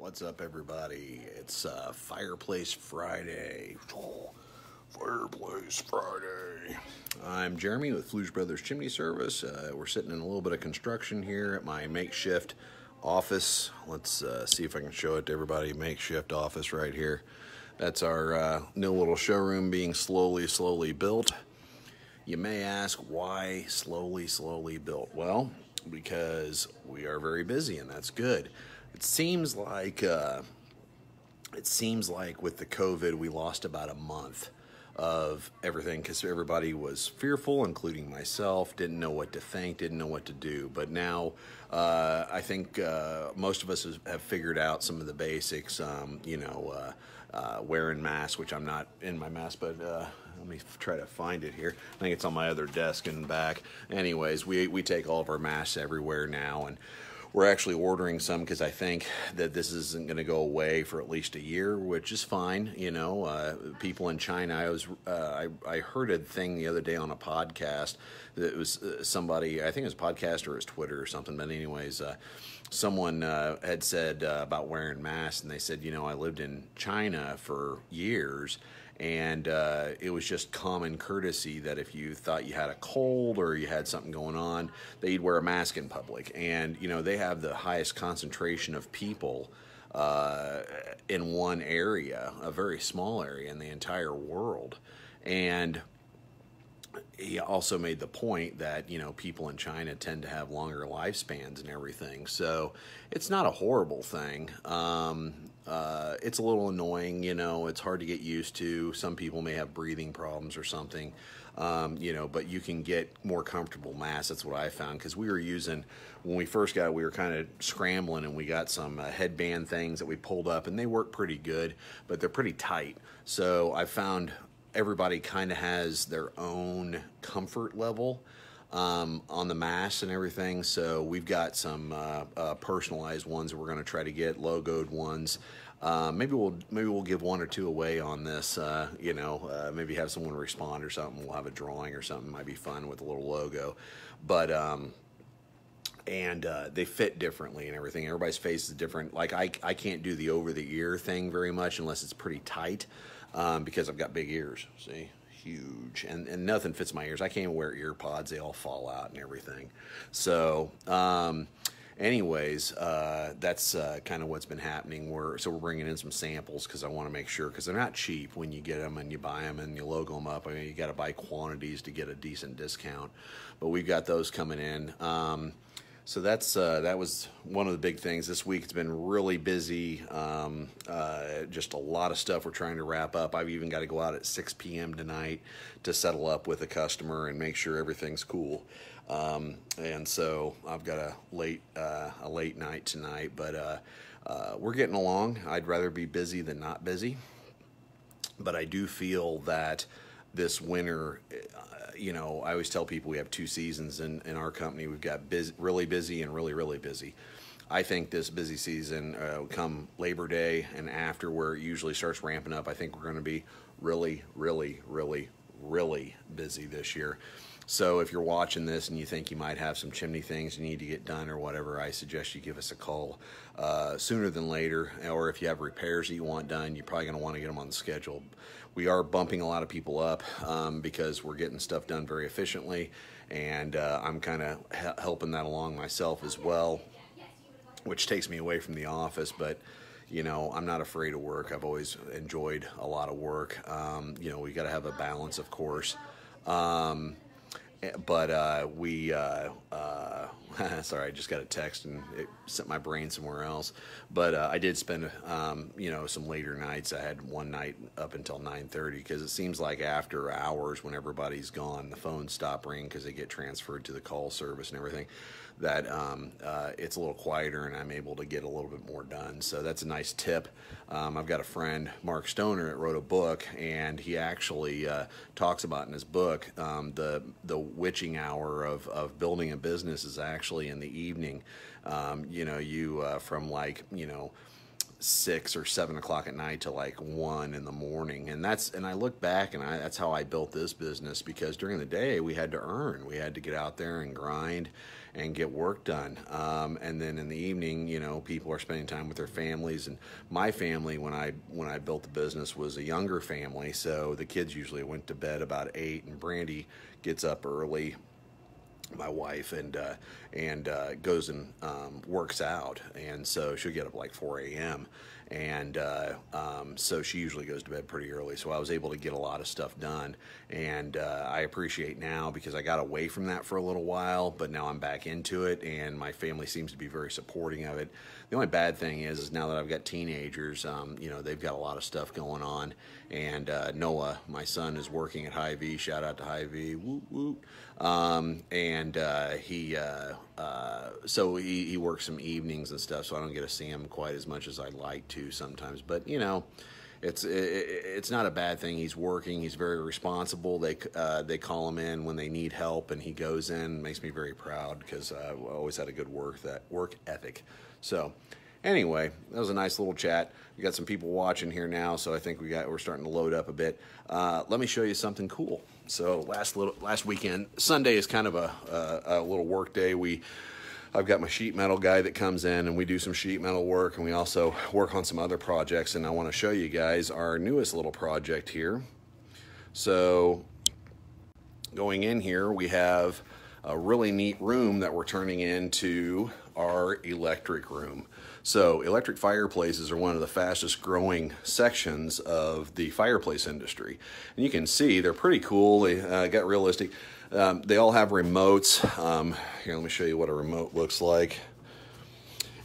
What's up, everybody? It's Fireplace Friday. Fireplace Friday. I'm Jeremy with Fluesbrothers Chimney Service. We're sitting in a little bit of construction here at my makeshift office. Let's see if I can show it to everybody. Makeshift office right here. That's our new little showroom being slowly built. You may ask, why slowly built? Well, because we are very busy, and that's good. It seems like with the COVID, we lost about a month of everything because everybody was fearful, including myself, didn't know what to think, didn't know what to do. But now I think most of us have figured out some of the basics, wearing masks, which I'm not in my mask, but let me try to find it here. I think it's on my other desk in the back. Anyways, we take all of our masks everywhere now, and we're actually ordering some because I think that this isn't going to go away for at least a year, which is fine. People in China, I heard a thing the other day on a podcast that it was somebody, I think it was a podcast or it was Twitter or something, but anyways, someone had said about wearing masks, and they said, I lived in China for years, and it was just common courtesy that if you thought you had a cold or you had something going on, that you'd wear a mask in public. And, they have the highest concentration of people in one area, a very small area in the entire world. And he also made the point that, people in China tend to have longer lifespans and everything. So it's not a horrible thing. It's a little annoying, it's hard to get used to. Some people may have breathing problems or something, but you can get more comfortable masks. That's what I found, because we were using, when we first got it, we were kind of scrambling, and we got some headband things that we pulled up, and they work pretty good, but they're pretty tight. So I found everybody kind of has their own comfort level on the masks and everything. So we've got some personalized ones that we're going to try to get, logoed ones. Maybe we'll give one or two away on this. Maybe have someone respond or something. We'll have a drawing or something. Might be fun with a little logo, but they fit differently and everything. Everybody's face is different. Like I can't do the over the ear thing very much unless it's pretty tight. Because I've got big ears, see, huge, and nothing fits my ears. I can't even wear ear pods; they all fall out and everything. So, anyways, that's kind of what's been happening. We're bringing in some samples because I want to make sure, because they're not cheap when you get them and you buy them and you logo them up. I mean, you got to buy quantities to get a decent discount, but we've got those coming in. So that was one of the big things this week. It's been really busy, just a lot of stuff we're trying to wrap up. I've even got to go out at 6 p.m. tonight to settle up with a customer and make sure everything's cool. And so I've got a late night tonight, but we're getting along. I'd rather be busy than not busy, but I do feel that this winter, I always tell people we have two seasons in our company. We've got really busy and really busy. I think this busy season, come Labor Day and after, where it usually starts ramping up, I think we're going to be really busy this year. So if you're watching this and you think you might have some chimney things you need to get done or whatever, I suggest you give us a call sooner than later. Or if you have repairs that you want done, you're probably going to want to get them on the schedule. We are bumping a lot of people up because we're getting stuff done very efficiently, and I'm kind of helping that along myself as well, which takes me away from the office. But I'm not afraid of work. I've always enjoyed a lot of work. We got to have a balance, of course. Sorry, I just got a text and it sent my brain somewhere else. But I did spend, some later nights. I had one night up until 9:30 because it seems like after hours, when everybody's gone, the phones stop ringing because they get transferred to the call service and everything, that it's a little quieter and I'm able to get a little bit more done. So that's a nice tip. I've got a friend, Mark Stoner, that wrote a book, and he actually talks about in his book the witching hour of building a business is actually in the evening. From 6 or 7 o'clock at night to like 1 in the morning. And I look back, and that's how I built this business, because during the day we had to earn. We had to get out there and grind and get work done. And then in the evening, you know, people are spending time with their families. And my family, when I built the business, was a younger family, so the kids usually went to bed about 8, and Brandy gets up early, my wife, and goes and works out, and so she'll get up like 4 a.m. and so she usually goes to bed pretty early. So I was able to get a lot of stuff done, and I appreciate now, because I got away from that for a little while, but now I'm back into it, and my family seems to be very supporting of it. The only bad thing is now that I've got teenagers, you know, they've got a lot of stuff going on, and Noah, my son, is working at Hy-Vee. Shout out to Hy-Vee, woot woot. And so he works some evenings and stuff, so I don't get to see him quite as much as I'd like to sometimes. But you know, it's not a bad thing. He's working. He's very responsible. They call him in when they need help, and he goes in. It makes me very proud, because I always had a good work ethic. So anyway, that was a nice little chat. We got some people watching here now, so I think we're starting to load up a bit. Let me show you something cool. So last weekend, Sunday is kind of a little work day. I've got my sheet metal guy that comes in, and we do some sheet metal work, and we also work on some other projects, and I want to show you guys our newest little project here. So going in here, we have a really neat room that we're turning into our electric room. So electric fireplaces are one of the fastest growing sections of the fireplace industry. And you can see they're pretty cool. They got realistic. They all have remotes. Here, let me show you what a remote looks like.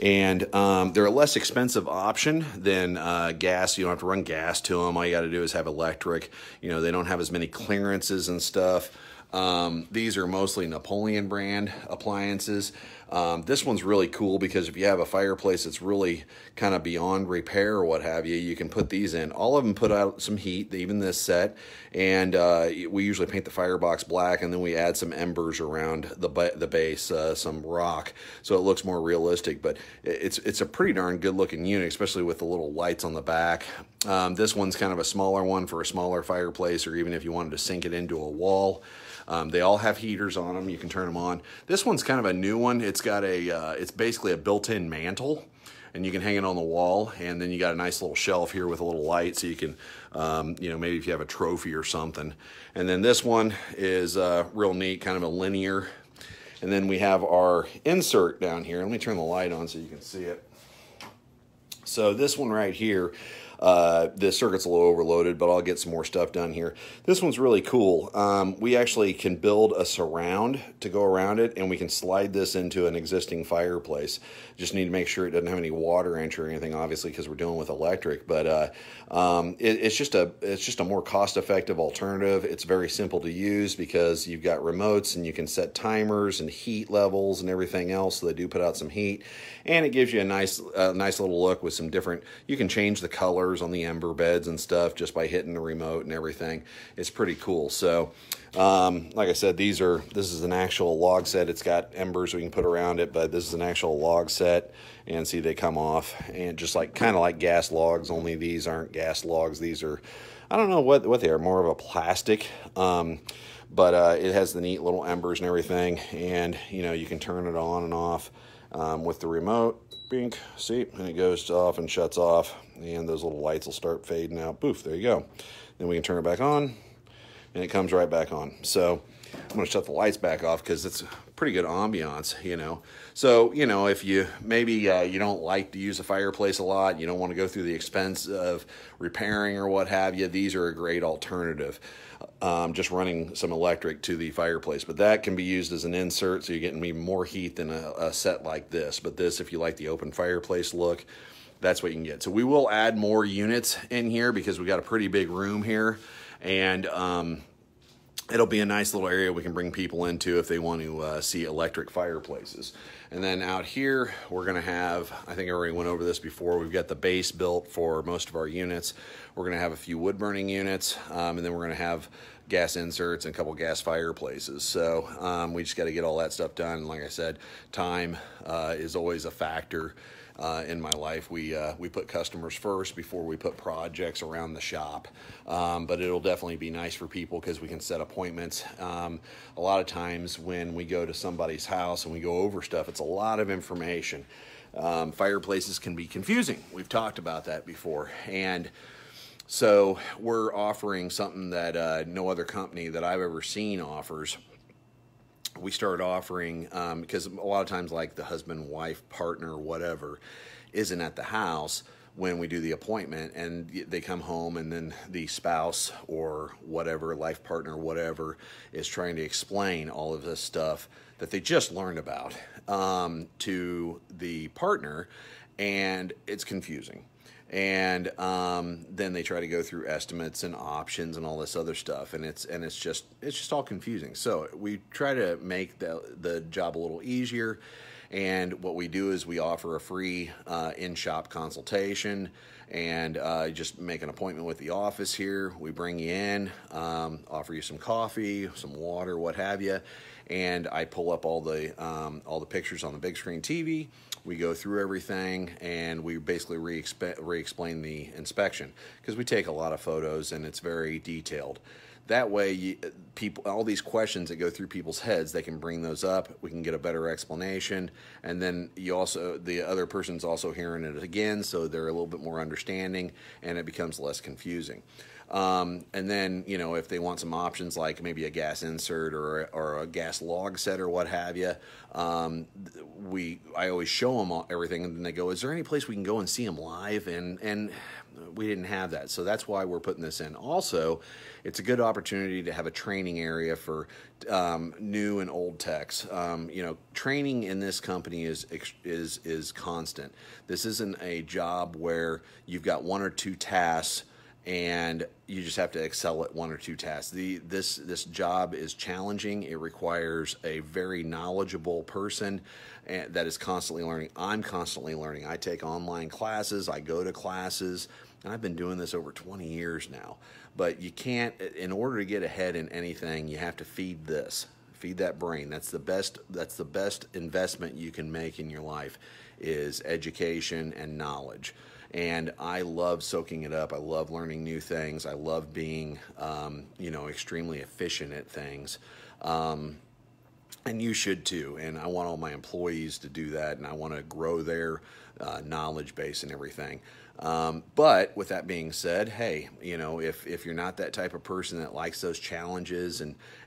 And they're a less expensive option than gas. You don't have to run gas to them. All you got to do is have electric. You know, they don't have as many clearances and stuff. These are mostly Napoleon brand appliances. This one's really cool, because if you have a fireplace that's really kind of beyond repair or what have you, you can put these in. All of them put out some heat, even this set, and we usually paint the firebox black, and then we add some embers around the base, some rock, so it looks more realistic. But it's a pretty darn good looking unit, especially with the little lights on the back. This one's kind of a smaller one for a smaller fireplace, or even if you wanted to sink it into a wall. They all have heaters on them. You can turn them on. This one's kind of a new one. It's got it's basically a built-in mantle, and you can hang it on the wall. And then you got a nice little shelf here with a little light, so you can, you know, maybe if you have a trophy or something. And then this one is real neat, kind of a linear. And then we have our insert down here. Let me turn the light on so you can see it. So this one right here, the circuit's a little overloaded, but I'll get some more stuff done here. This one's really cool. We actually can build a surround to go around it, and we can slide this into an existing fireplace. Just need to make sure it doesn't have any water entry or anything, obviously, because we're dealing with electric. But it's just a more cost-effective alternative. It's very simple to use, because you've got remotes, and you can set timers and heat levels and everything else, so they do put out some heat. And it gives you a nice little look with some different. You can change the colors on the ember beds and stuff just by hitting the remote and everything. It's pretty cool. So like I said, this is an actual log set. It's got embers we can put around it, but this is an actual log set, and see, they come off, and just like kind of like gas logs, only these aren't gas logs. These are, I don't know what they are, more of a plastic, but it has the neat little embers and everything, and you know, you can turn it on and off with the remote. Bink, see, and it goes off and shuts off, and those little lights will start fading out. Poof, there you go. Then we can turn it back on, and it comes right back on. So I'm going to shut the lights back off, because it's pretty good ambiance, you know. So, you know, if you maybe you don't like to use a fireplace a lot, you don't want to go through the expense of repairing or what have you, these are a great alternative. Just running some electric to the fireplace, but that can be used as an insert, so you're getting even more heat than a set like this. But this, if you like the open fireplace look, that's what you can get. So we will add more units in here, because we got a pretty big room here, and it'll be a nice little area we can bring people into if they want to see electric fireplaces. And then out here, we're going to have, I think I already went over this before, we've got the base built for most of our units. We're going to have a few wood burning units, and then we're going to have gas inserts and a couple gas fireplaces. So we just got to get all that stuff done. And like I said, time is always a factor. in my life. We put customers first before we put projects around the shop. But it'll definitely be nice for people because we can set appointments. A lot of times when we go to somebody's house and we go over stuff, it's a lot of information. Fireplaces can be confusing. We've talked about that before. And so we're offering something that no other company that I've ever seen offers. We started offering, because a lot of times like the husband, wife, partner, whatever, isn't at the house when we do the appointment, and they come home and then the spouse or whatever, life partner, whatever, is trying to explain all of this stuff that they just learned about to the partner, and it's confusing. And then they try to go through estimates and options and all this other stuff, and it's just all confusing. So we try to make the job a little easier, and what we do is we offer a free in-shop consultation, and just make an appointment with the office here. We bring you in, offer you some coffee, some water, what have you, and I pull up all the pictures on the big screen TV. We go through everything, and we basically re-explain the inspection, because we take a lot of photos and it's very detailed. That way, all these questions that go through people's heads, they can bring those up. We can get a better explanation, and then the other person's also hearing it again, so they're a little bit more understanding, and it becomes less confusing. And then, if they want some options like maybe a gas insert or a gas log set or what have you, I always show them everything, and then they go, "Is there any place we can go and see them live?" And we didn't have that, so that's why we're putting this in. Also, it's a good opportunity to have a training area for new and old techs. Training in this company is constant. This isn't a job where you've got one or two tasks and you just have to excel at one or two tasks. This job is challenging. It requires a very knowledgeable person that is constantly learning. I'm constantly learning. I take online classes. I go to classes. And I've been doing this over 20 years now. But you can't, in order to get ahead in anything, you have to feed this. Feed that brain. That's the best investment you can make in your life, is education and knowledge. And I love soaking it up. I love learning new things. I love being, extremely efficient at things. And you should too. And I want all my employees to do that, and I want to grow their knowledge base and everything. But with that being said, hey, if you're not that type of person that likes those challenges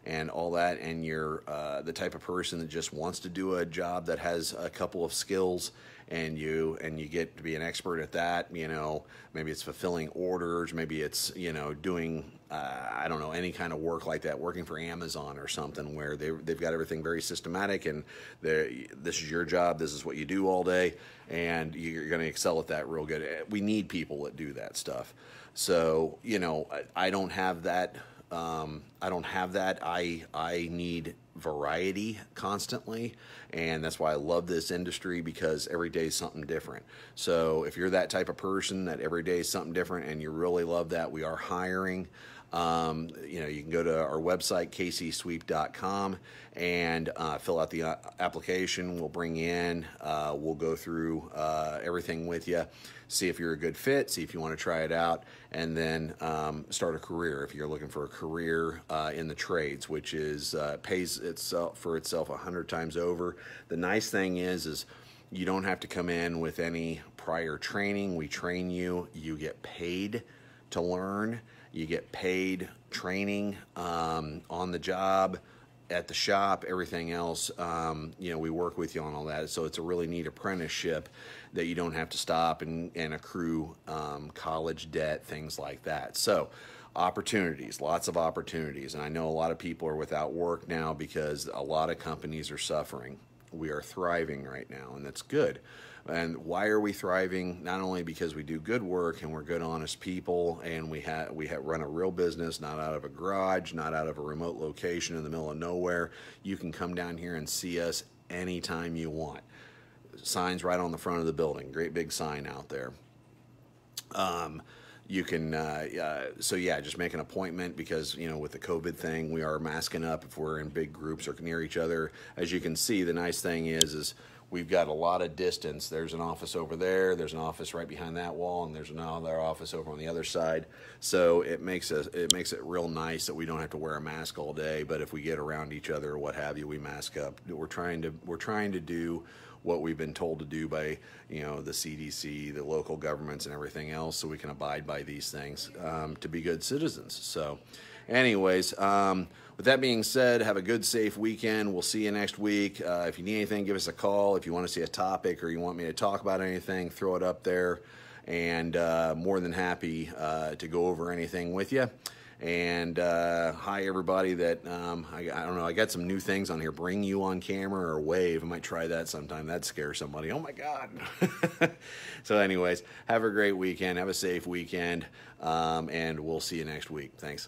and all that, and you're the type of person that just wants to do a job that has a couple of skills, and you get to be an expert at that, maybe it's fulfilling orders, maybe it's doing I don't know, any kind of work like that, working for Amazon or something, where they've got everything very systematic, and this is your job, this is what you do all day, and you're going to excel at that real good. We need people that do that stuff. So I don't have that. I need variety constantly, and that's why I love this industry, because every day is something different. So if you're that type of person that every day is something different and you really love that, we are hiring. You can go to our website, kcsweep.com, and fill out the application. We'll bring you in. We'll go through everything with you, see if you're a good fit, see if you want to try it out, and then start a career if you're looking for a career in the trades, which is pays itself for itself 100 times over. The nice thing is you don't have to come in with any prior training. We train you. You get paid to learn. You get paid training on the job, at the shop, everything else. We work with you on all that. So it's a really neat apprenticeship that you don't have to stop and accrue college debt, things like that. So opportunities, lots of opportunities. And I know a lot of people are without work now because a lot of companies are suffering. We are thriving right now, and that's good. And why are we thriving? Not only because we do good work and we're good, honest people, and we run a real business, not out of a garage, not out of a remote location in the middle of nowhere. You can come down here and see us anytime you want. Signs right on the front of the building. Great big sign out there. You can, just make an appointment, because, with the COVID thing, we are masking up if we're in big groups or near each other. As you can see, the nice thing is we've got a lot of distance. There's an office over there, there's an office right behind that wall, and there's another office over on the other side. So it makes it real nice that we don't have to wear a mask all day, but if we get around each other or what have you, we mask up. We're trying to do what we've been told to do by, you know, the CDC, the local governments, and everything else, so we can abide by these things to be good citizens. So anyways, with that being said, have a good, safe weekend. We'll see you next week. If you need anything, give us a call. If you want to see a topic or you want me to talk about anything, throw it up there, and more than happy to go over anything with you. And hi everybody that I don't know, I got some new things on here. Bring you on camera or wave. I might try that sometime. That'd scare somebody. Oh my God. So anyways, have a great weekend. Have a safe weekend. And we'll see you next week. Thanks.